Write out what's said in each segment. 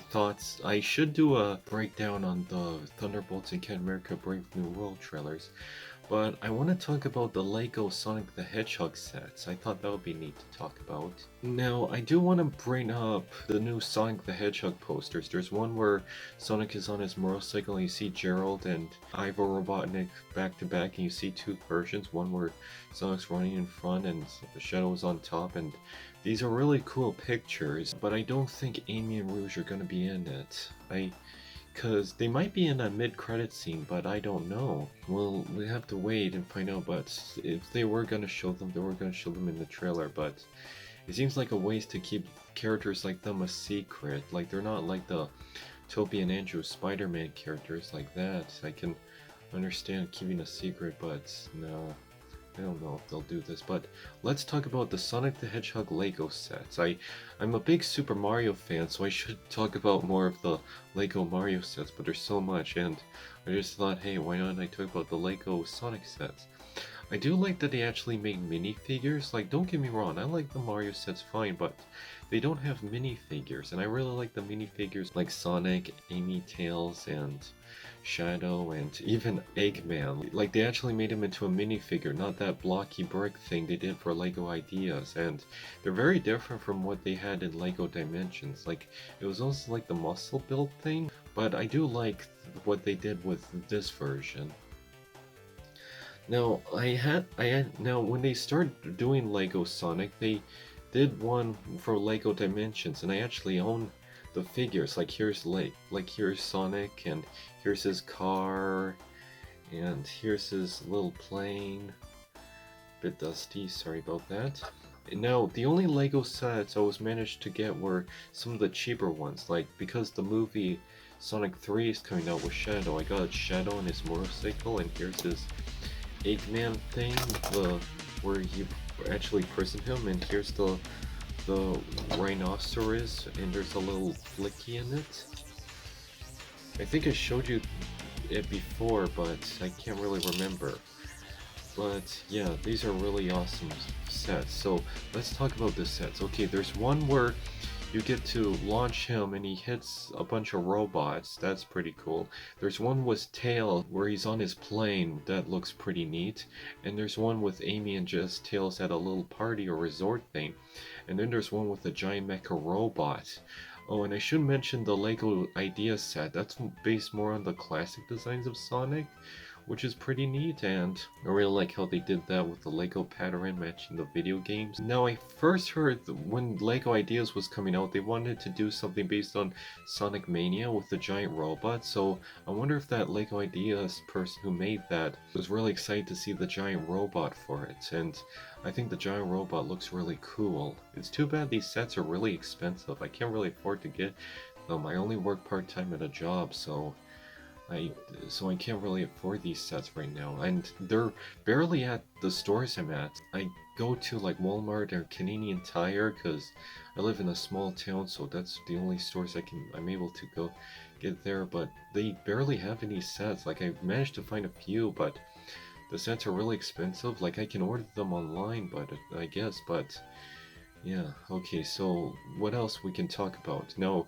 thought I should do a breakdown on the Thunderbolts and Captain America Brave New World trailers, but I want to talk about the Lego Sonic the Hedgehog sets. I thought that would be neat to talk about. Now, I do want to bring up the new Sonic the Hedgehog posters. There's one where Sonic is on his motorcycle and you see Gerald and Ivo Robotnik back to back, and you see two versions. One where Sonic's running in front and Shadow is on top, and these are really cool pictures, but I don't think Amy and Rouge are going to be in it. Because they might be in a mid-credit scene, but I don't know. Well, we have to wait and find out, but if they were going to show them, they were going to show them in the trailer, but it seems like a ways to keep characters like them a secret. Like, they're not like the Toby and Andrew Spider-Man characters like that. I can understand keeping a secret, but no. I don't know if they'll do this, but let's talk about the Sonic the Hedgehog Lego sets. I'm a big Super Mario fan, so I should talk about more of the Lego Mario sets, but there's so much, and I just thought, hey, why not I talk about the Lego Sonic sets? I do like that they actually made minifigures. Like, don't get me wrong, I like the Mario sets fine, but they don't have minifigures, and I really like the minifigures like Sonic, Amy, Tails, and Shadow, and even Eggman. Like, they actually made him into a minifigure, not that blocky brick thing they did for Lego Ideas, and they're very different from what they had in Lego Dimensions. Like, it was also like the muscle build thing, but I do like what they did with this version. Now, now when they started doing Lego Sonic, they did one for Lego Dimensions, and I actually own the figures. Like, here's Sonic, and here's his car, and here's his little plane. Bit dusty, sorry about that. And now, the only Lego sets I was managed to get were some of the cheaper ones, like, because the movie Sonic 3 is coming out with Shadow, I got Shadow on his motorcycle, and here's his Eggman thing, where you actually prison him, and here's the rhinoceros, and there's a little flicky in it. I think I showed you it before, but I can't really remember. But yeah, these are really awesome sets. So let's talk about the sets. Okay, there's one where you get to launch him and he hits a bunch of robots. That's pretty cool. There's one with Tails where he's on his plane. That looks pretty neat. And there's one with Amy and just Tails at a little party or resort thing. And then there's one with a giant mecha robot. Oh, and I should mention the Lego Idea set. That's based more on the classic designs of Sonic, which is pretty neat, and I really like how they did that with the Lego pattern matching the video games. Now, I first heard when Lego Ideas was coming out, they wanted to do something based on Sonic Mania with the giant robot, so I wonder if that Lego Ideas person who made that was really excited to see the giant robot for it, and I think the giant robot looks really cool. It's too bad these sets are really expensive. I can't really afford to get them. I only work part-time at a job, so I can't really afford these sets right now, and they're barely at the stores I'm at. I go to like Walmart or Canadian Tire because I live in a small town, so that's the only stores I'm able to go get there. But they barely have any sets. Like, I've managed to find a few, but the sets are really expensive. Like, I can order them online, but I guess, but yeah, okay, so what else we can talk about? Now,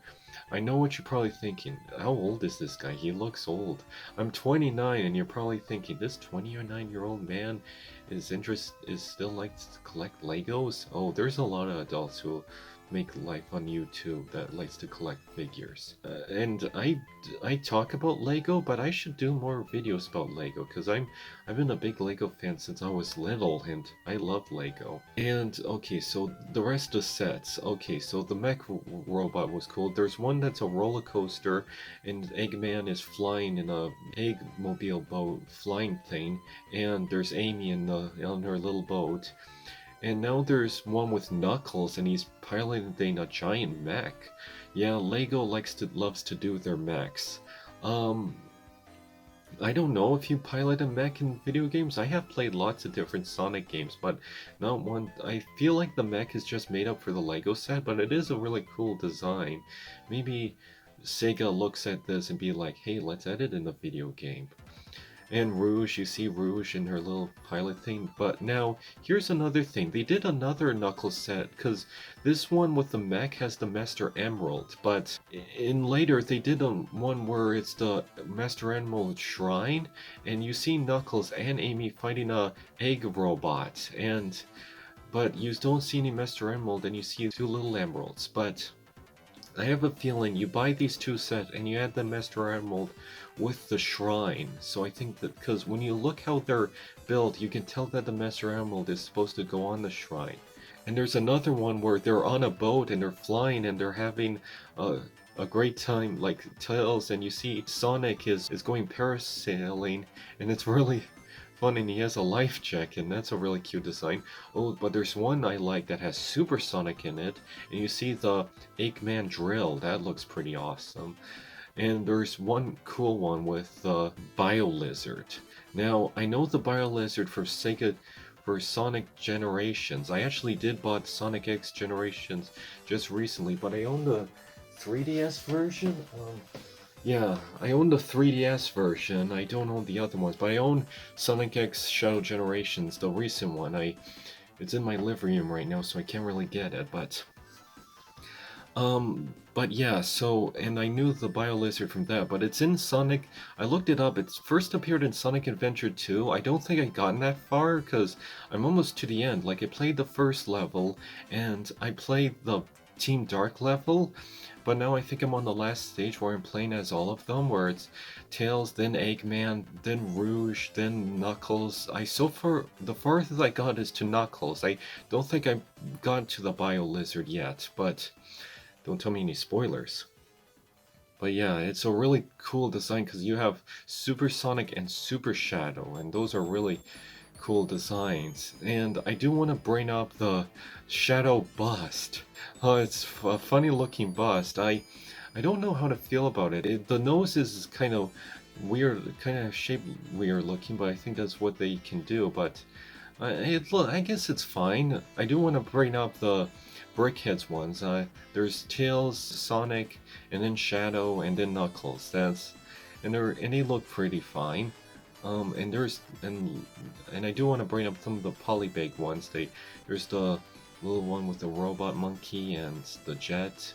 I know what you're probably thinking. How old is this guy? He looks old. I'm 29, and you're probably thinking, this 29-year-old man is still likes to collect Legos? Oh, there's a lot of adults who make life on YouTube that likes to collect figures. And I talk about Lego, but I should do more videos about Lego, because I've been a big Lego fan since I was little, and I love Lego. And okay, so the rest of sets. Okay, so the mech robot was cool. There's one that's a roller coaster, and Eggman is flying in a Eggmobile boat flying thing, and there's Amy on her little boat. And now there's one with Knuckles, and he's piloting a giant mech. Yeah, Lego loves to do their mechs. I don't know if you pilot a mech in video games. I have played lots of different Sonic games, but not one. I feel like the mech is just made up for the Lego set, but it is a really cool design. Maybe Sega looks at this and be like, hey, let's add it in the video game. And Rouge, you see Rouge in her little pilot thing. But now, here's another thing. They did another Knuckles set, because this one with the mech has the Master Emerald. But in later, they did one where it's the Master Emerald Shrine, and you see Knuckles and Amy fighting a egg robot. But you don't see any Master Emerald, and you see two little emeralds. But I have a feeling you buy these two sets and you add the Master Emerald with the shrine. So I think that, because when you look how they're built, you can tell that the Master Emerald is supposed to go on the shrine. And there's another one where they're on a boat and they're flying and they're having a great time, like Tails, and you see Sonic is going parasailing, and it's really fun, and he has a life jacket, and that's a really cute design. Oh, but there's one I like that has Supersonic in it, and you see the Eggman drill. That looks pretty awesome. And there's one cool one with the Bio Lizard. Now, I know the Bio Lizard for Sega for Sonic Generations. I actually did bought Sonic X Generations just recently, but I own the 3DS version. Yeah, I own the 3DS version. I don't own the other ones, but I own Sonic X Shadow Generations, the recent one. It's in my living room right now, so I can't really get it, but yeah, so, and I knew the Bio Lizard from that, but it's in Sonic. I looked it up. It's first appeared in Sonic Adventure 2. I don't think I gotten that far, because I'm almost to the end. Like, I played the first level, and I played the Team Dark level, but now I think I'm on the last stage where I'm playing as all of them, where it's Tails, then Eggman, then Rouge, then Knuckles. The farthest I got is to Knuckles. I don't think I got to the Bio Lizard yet, but don't tell me any spoilers. But yeah, it's a really cool design because you have Supersonic and Super Shadow, and those are really cool designs. And I do want to bring up the Shadow bust. It's a funny looking bust. I don't know how to feel about it. The nose is kind of weird, kind of shaped weird looking, but I think that's what they can do. But I guess it's fine. I do want to bring up the Brickheads ones. There's Tails, Sonic, and then Shadow, and then Knuckles. And they look pretty fine. And I do want to bring up some of the Polybag ones. There's the little one with the robot monkey and the jet.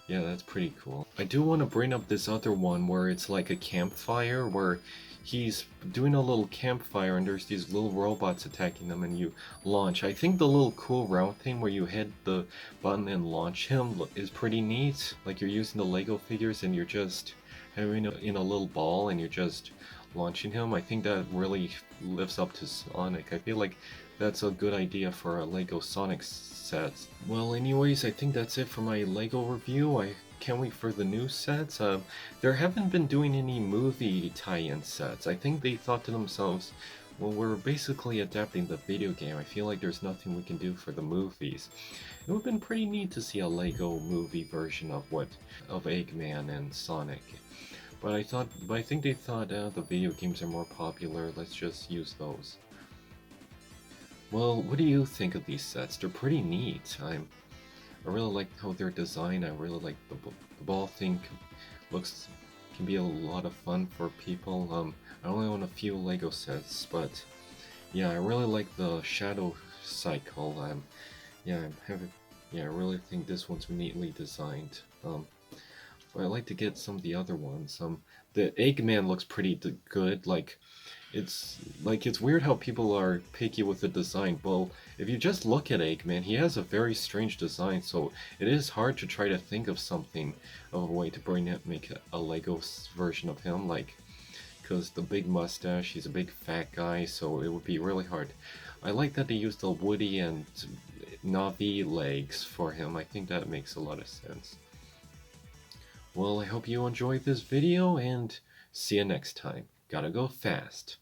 Yeah, that's pretty cool. I do want to bring up this other one where it's like a campfire, where he's doing a little campfire and there's these little robots attacking them and you launch. I think the little cool round thing where you hit the button and launch him is pretty neat. Like, you're using the Lego figures and you're just having it in a little ball and you're just launching him. I think that really lives up to Sonic. I feel like that's a good idea for a Lego Sonic set. Well, anyways, I think that's it for my Lego review. I can't wait for the new sets. There haven't been doing any movie tie-in sets. I think they thought to themselves, well, we're basically adapting the video game. I feel like there's nothing we can do for the movies. It would have been pretty neat to see a Lego movie version of Eggman and Sonic. But I think they thought, the video games are more popular, let's just use those. Well, what do you think of these sets? They're pretty neat. I really like how they're designed. I really like the ball thing. Can be a lot of fun for people. I only own a few Lego sets, but yeah, I really like the Shadow Cycle. I really think this one's neatly designed. But I like to get some of the other ones. The Eggman looks pretty good. It's weird how people are picky with the design. Well, if you just look at Eggman, he has a very strange design, so it is hard to try to think of a way to make a Lego version of him, because the big mustache, he's a big fat guy, so it would be really hard. I like that they used the Woody and Navi legs for him. I think that makes a lot of sense. Well, I hope you enjoyed this video, and see you next time. Gotta go fast.